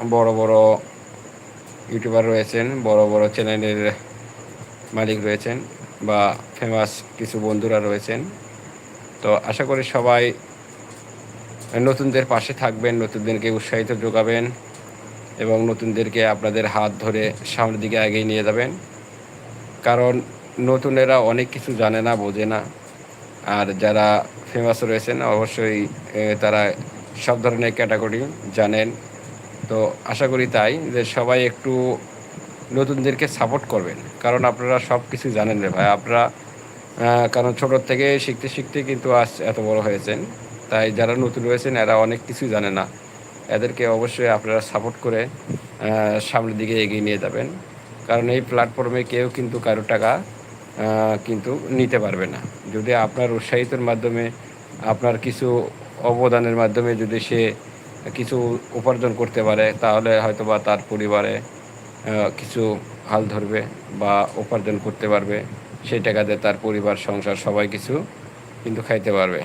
বড় বড় ইউটিউবার রয়েছেন, বড় বড় চ্যানেলের মালিক রয়েছেন বা ফেমাস কিছু বন্ধুরা রয়েছেন। তো আশা করি সবাই নতুনদের পাশে থাকবেন, নতুনদেরকে উৎসাহিত যোগাবেন এবং নতুনদেরকে আপনাদের হাত ধরে সামনের দিকে এগিয়ে নিয়ে যাবেন। কারণ নতুনেরা অনেক কিছু জানে না, বোঝে না। আর যারা ফেমাস রয়েছেন অবশ্যই তারা সব ধরনের ক্যাটাগরি জানেন। তো আশা করি তাই যে সবাই একটু নতুনদেরকে সাপোর্ট করবেন। কারণ আপনারা সব কিছু জানেন রে ভাই। আপনারা কারণ ছোটোর থেকে শিখতে শিখতে কিন্তু আজ এত বড় হয়েছেন। তাই যারা নতুন রয়েছেন এরা অনেক কিছুই জানে না। এদেরকে অবশ্যই আপনারা সাপোর্ট করে সামনের দিকে এগিয়ে নিয়ে যাবেন। কারণ এই প্ল্যাটফর্মে কেউ কিন্তু কারো টাকা কিন্তু নিতে পারবে না। যদি আপনার উৎসাহিতের মাধ্যমে, আপনার কিছু অবদানের মাধ্যমে যদি সে কিছু উপার্জন করতে পারে, তাহলে হয়তোবা তার পরিবারে কিছু হাল ধরবে বা উপার্জন করতে পারবে। সেই টাকা দিয়ে তার পরিবার, সংসার সবাই কিছু কিন্তু খাইতে পারবে।